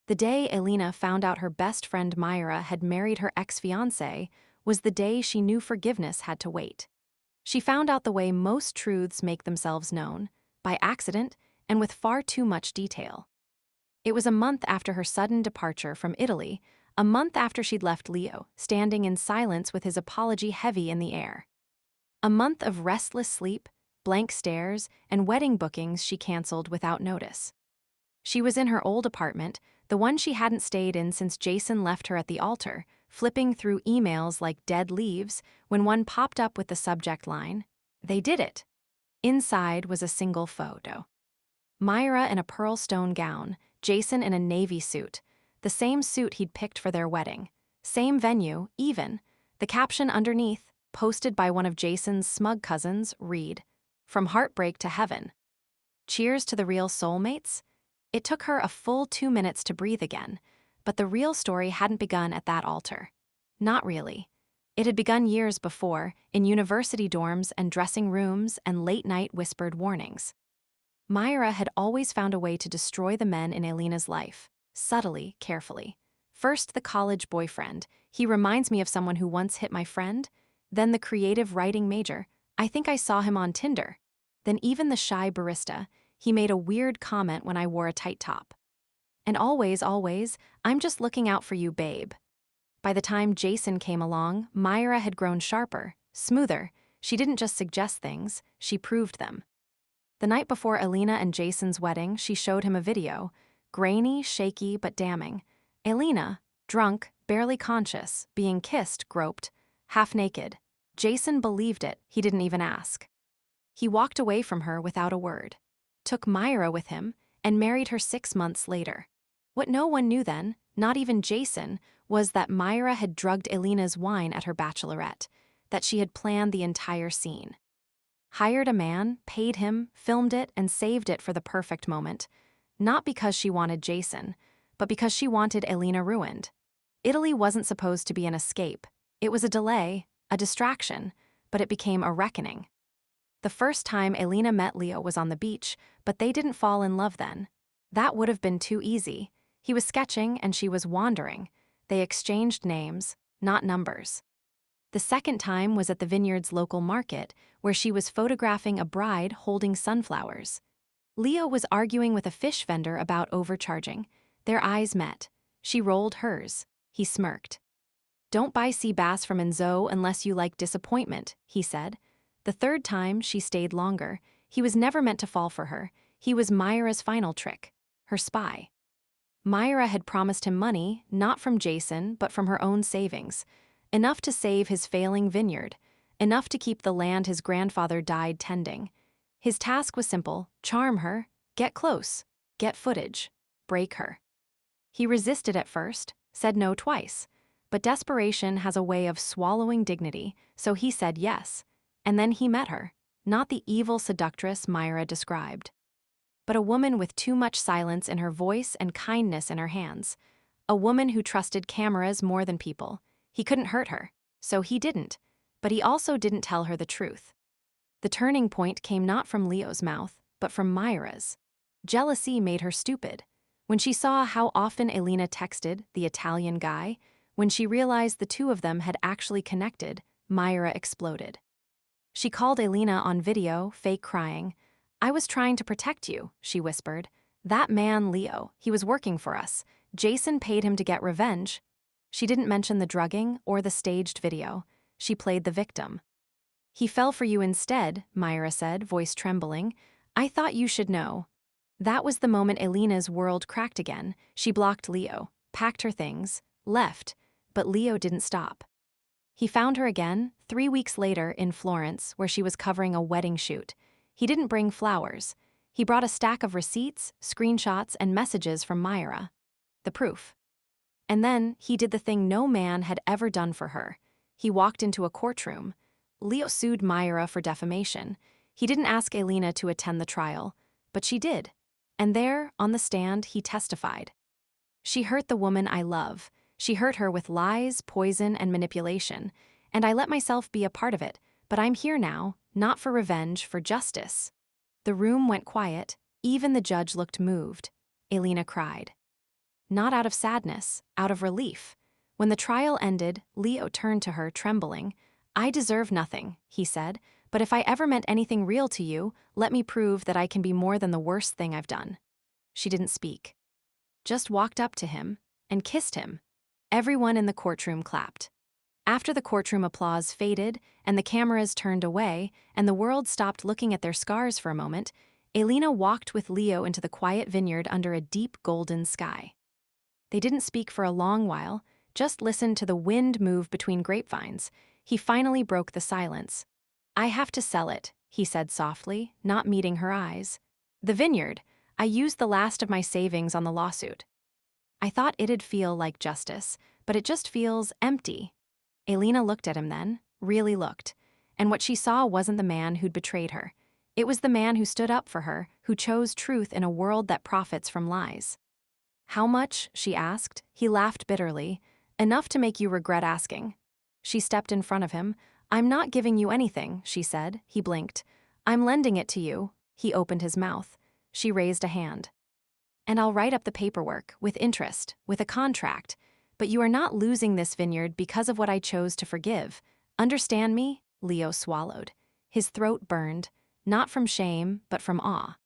The day Elena found out her best friend Myra had married her ex-fiance was the day she knew forgiveness had to wait. She found out the way most truths make themselves known, by accident and with far too much detail. It was a month after her sudden departure from Italy, a month after she'd left Leo, standing in silence with his apology heavy in the air. A month of restless sleep, blank stares, and wedding bookings she canceled without notice. She was in her old apartment, the one she hadn't stayed in since Jason left her at the altar, flipping through emails like dead leaves when one popped up with the subject line, "They did it." Inside was a single photo. Myra in a pearl stone gown, Jason in a navy suit, the same suit he'd picked for their wedding. Same venue, even. The caption underneath, posted by one of Jason's smug cousins, read, "From heartbreak to heaven. Cheers to the real soulmates." It took her a full 2 minutes to breathe again, but the real story hadn't begun at that altar. Not really. It had begun years before, in university dorms and dressing rooms and late-night whispered warnings. Myra had always found a way to destroy the men in Elena's life, subtly, carefully. First, the college boyfriend. "He reminds me of someone who once hit my friend." Then the creative writing major. "I think I saw him on Tinder." Then even the shy barista. "He made a weird comment when I wore a tight top." And always, "I'm just looking out for you, babe." By the time Jason came along, Myra had grown sharper, smoother. She didn't just suggest things, she proved them. The night before Elena and Jason's wedding, she showed him a video. Grainy, shaky, but damning. Elena, drunk, barely conscious, being kissed, groped, half naked. Jason believed it, he didn't even ask. He walked away from her without a word. Took Myra with him, and married her 6 months later. What no one knew then, not even Jason, was that Myra had drugged Elena's wine at her bachelorette, that she had planned the entire scene. Hired a man, paid him, filmed it, and saved it for the perfect moment. Not because she wanted Jason, but because she wanted Elena ruined. Italy wasn't supposed to be an escape. It was a delay, a distraction, but it became a reckoning. The first time Elena met Leo was on the beach, but they didn't fall in love then. That would have been too easy. He was sketching and she was wandering. They exchanged names, not numbers. The second time was at the vineyard's local market, where she was photographing a bride holding sunflowers. Leo was arguing with a fish vendor about overcharging. Their eyes met. She rolled hers. He smirked. "Don't buy sea bass from Enzo unless you like disappointment," he said. The third time, she stayed longer. He was never meant to fall for her. He was Myra's final trick, her spy. Myra had promised him money, not from Jason, but from her own savings. Enough to save his failing vineyard. Enough to keep the land his grandfather died tending. His task was simple: charm her, get close, get footage, break her. He resisted at first, said no twice. But desperation has a way of swallowing dignity, so he said yes. And then he met her, not the evil seductress Myra described, but a woman with too much silence in her voice and kindness in her hands. A woman who trusted cameras more than people. He couldn't hurt her, so he didn't, but he also didn't tell her the truth. The turning point came not from Leo's mouth, but from Myra's. Jealousy made her stupid. When she saw how often Elena texted the Italian guy, when she realized the two of them had actually connected, Myra exploded. She called Elena on video, fake crying. "I was trying to protect you," she whispered. "That man, Leo, he was working for us. Jason paid him to get revenge." She didn't mention the drugging or the staged video. She played the victim. "He fell for you instead," Myra said, voice trembling. "I thought you should know." That was the moment Elena's world cracked again. She blocked Leo, packed her things, left, but Leo didn't stop. He found her again, 3 weeks later in Florence, where she was covering a wedding shoot. He didn't bring flowers. He brought a stack of receipts, screenshots, and messages from Myra. The proof. And then he did the thing no man had ever done for her. He walked into a courtroom. Leo sued Myra for defamation. He didn't ask Elena to attend the trial, but she did. And there, on the stand, he testified. "She hurt the woman I love. She hurt her with lies, poison, and manipulation. And I let myself be a part of it, but I'm here now, not for revenge, for justice." The room went quiet. Even the judge looked moved. Elena cried. not out of sadness, out of relief. When the trial ended, Leo turned to her, trembling. I deserve nothing, he said, but if I ever meant anything real to you, let me prove that I can be more than the worst thing I've done. She didn't speak, just walked up to him and kissed him. Everyone in the courtroom clapped. After the courtroom applause faded and the cameras turned away and the world stopped looking at their scars for a moment, Elena walked with Leo into the quiet vineyard under a deep golden sky. They didn't speak for a long while, just listened to the wind move between grapevines. He finally broke the silence. I have to sell it, he said softly, not meeting her eyes. The vineyard. I used the last of my savings on the lawsuit. I thought it'd feel like justice, but it just feels empty. Elena looked at him then, really looked, and what she saw wasn't the man who'd betrayed her. It was the man who stood up for her, who chose truth in a world that profits from lies. How much? She asked. He laughed bitterly. Enough to make you regret asking. She stepped in front of him. I'm not giving you anything, she said. He blinked. I'm lending it to you. He opened his mouth. She raised a hand. And I'll write up the paperwork, with interest, with a contract. But you are not losing this vineyard because of what I chose to forgive. Understand me? Leo swallowed. His throat burned, not from shame, but from awe.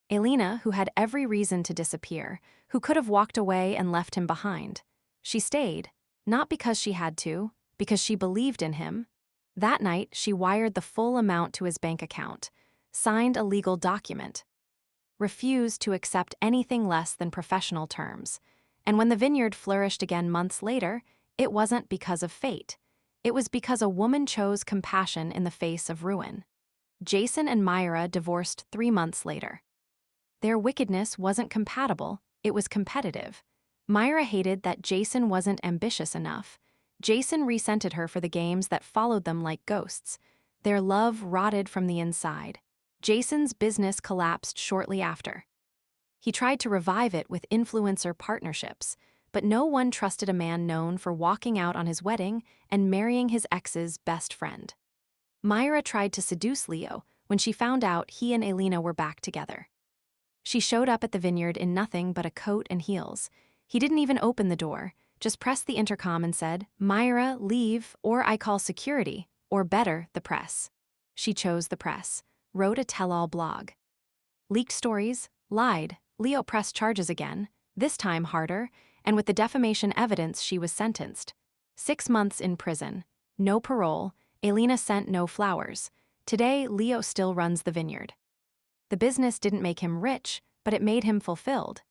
Elena, who had every reason to disappear, who could have walked away and left him behind. She stayed, not because she had to, because she believed in him. That night, she wired the full amount to his bank account, signed a legal document, refused to accept anything less than professional terms. And when the vineyard flourished again months later, it wasn't because of fate. It was because a woman chose compassion in the face of ruin. Jason and Myra divorced 3 months later. Their wickedness wasn't compatible, it was competitive. Myra hated that Jason wasn't ambitious enough. Jason resented her for the games that followed them like ghosts. Their love rotted from the inside. Jason's business collapsed shortly after. He tried to revive it with influencer partnerships, but no one trusted a man known for walking out on his wedding and marrying his ex's best friend. Myra tried to seduce Leo when she found out he and Elena were back together. She showed up at the vineyard in nothing but a coat and heels. He didn't even open the door, just pressed the intercom and said, Myra, leave, or I call security, or better, the press. She chose the press, wrote a tell-all blog. Leaked stories, lied. Leo pressed charges again, this time harder, and with the defamation evidence she was sentenced. 6 months in prison, no parole, Elena sent no flowers. Today, Leo still runs the vineyard. The business didn't make him rich, but it made him fulfilled.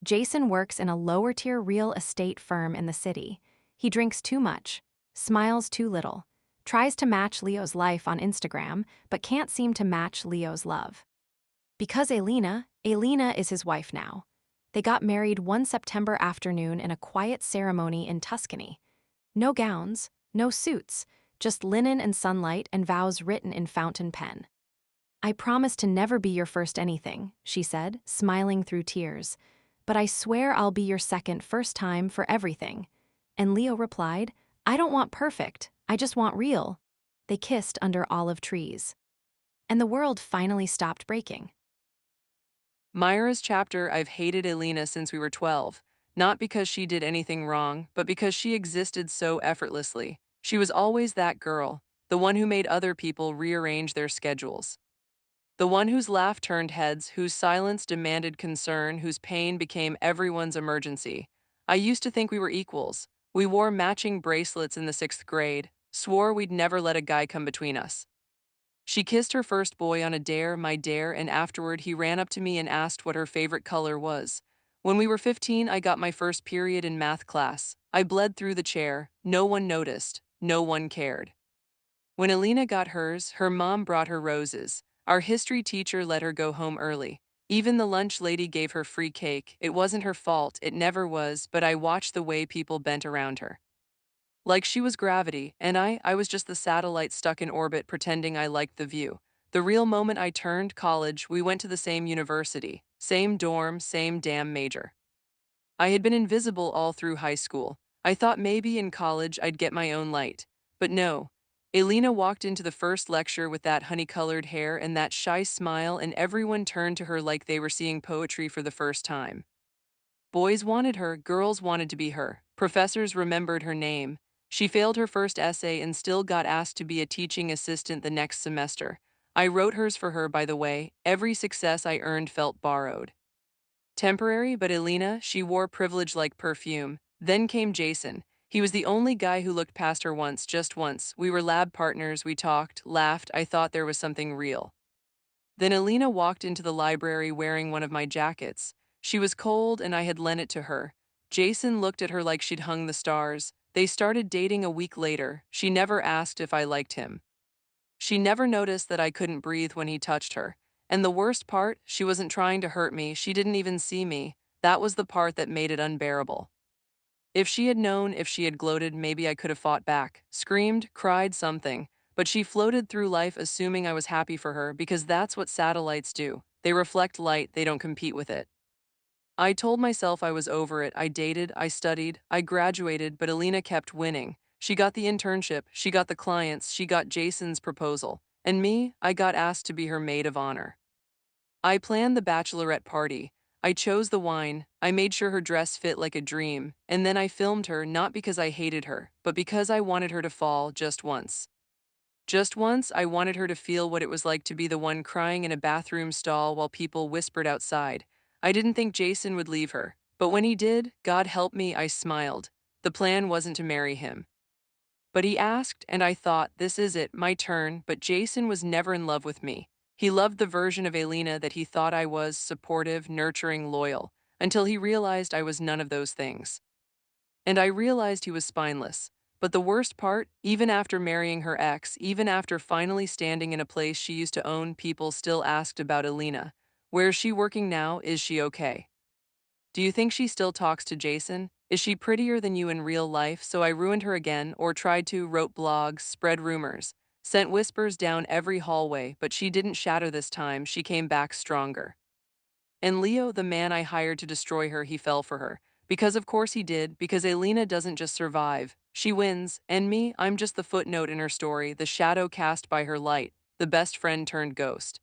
Jason works in a lower-tier real estate firm in the city. He drinks too much, smiles too little, tries to match Leo's life on Instagram, but can't seem to match Leo's love. Because Elena is his wife now. They got married one September afternoon in a quiet ceremony in Tuscany. No gowns, no suits, just linen and sunlight and vows written in fountain pen. I promise to never be your first anything, she said, smiling through tears. But I swear I'll be your second first time for everything. And Leo replied, I don't want perfect, I just want real. They kissed under olive trees. And the world finally stopped breaking. Myra's chapter. I've hated Elena since we were 12, not because she did anything wrong, but because she existed so effortlessly. She was always that girl, the one who made other people rearrange their schedules. The one whose laugh turned heads, whose silence demanded concern, whose pain became everyone's emergency. I used to think we were equals. We wore matching bracelets in the 6th grade, swore we'd never let a guy come between us. She kissed her first boy on a dare, my dare, and afterward he ran up to me and asked what her favorite color was. When we were 15, I got my first period in math class. I bled through the chair. No one noticed. No one cared. When Elena got hers, her mom brought her roses. Our history teacher let her go home early. Even the lunch lady gave her free cake. It wasn't her fault, it never was, but I watched the way people bent around her. Like she was gravity, and I was just the satellite stuck in orbit pretending I liked the view. The real moment I turned college, we went to the same university, same dorm, same damn major. I had been invisible all through high school. I thought maybe in college I'd get my own light. But no. Elena walked into the first lecture with that honey-colored hair and that shy smile, and everyone turned to her like they were seeing poetry for the first time. Boys wanted her, girls wanted to be her. Professors remembered her name. She failed her first essay and still got asked to be a teaching assistant the next semester. I wrote hers for her, by the way. Every success I earned felt borrowed. Temporary, but Elena, she wore privilege like perfume. Then came Jason. He was the only guy who looked past her once, just once. We were lab partners, we talked, laughed, I thought there was something real. Then Elena walked into the library wearing one of my jackets. She was cold and I had lent it to her. Jason looked at her like she'd hung the stars. They started dating a week later. She never asked if I liked him. She never noticed that I couldn't breathe when he touched her. And the worst part, she wasn't trying to hurt me, she didn't even see me. That was the part that made it unbearable. If she had known, if she had gloated, maybe I could have fought back, screamed, cried, something. But she floated through life assuming I was happy for her because that's what satellites do. They reflect light, they don't compete with it. I told myself I was over it. I dated, I studied, I graduated, but Alina kept winning. She got the internship, she got the clients, she got Jason's proposal. And me, I got asked to be her maid of honor. I planned the bachelorette party. I chose the wine. I made sure her dress fit like a dream. And then I filmed her not because I hated her, but because I wanted her to fall just once. Just once, I wanted her to feel what it was like to be the one crying in a bathroom stall while people whispered outside. I didn't think Jason would leave her. But when he did, God help me, I smiled. The plan wasn't to marry him. But he asked, and I thought, this is it, my turn, but Jason was never in love with me. He loved the version of Elena that he thought I was, supportive, nurturing, loyal, until he realized I was none of those things. And I realized he was spineless. But the worst part, even after marrying her ex, even after finally standing in a place she used to own, people still asked about Elena. Where is she working now? Is she okay? Do you think she still talks to Jason? Is she prettier than you in real life? So I ruined her again, or tried to, wrote blogs, spread rumors, sent whispers down every hallway, but she didn't shatter this time, she came back stronger. And Leo, the man I hired to destroy her, he fell for her. Because of course he did, because Elena doesn't just survive, she wins, and me, I'm just the footnote in her story, the shadow cast by her light, the best friend turned ghost.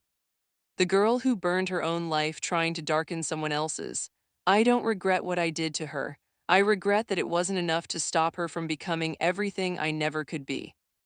The girl who burned her own life trying to darken someone else's. I don't regret what I did to her. I regret that it wasn't enough to stop her from becoming everything I never could be.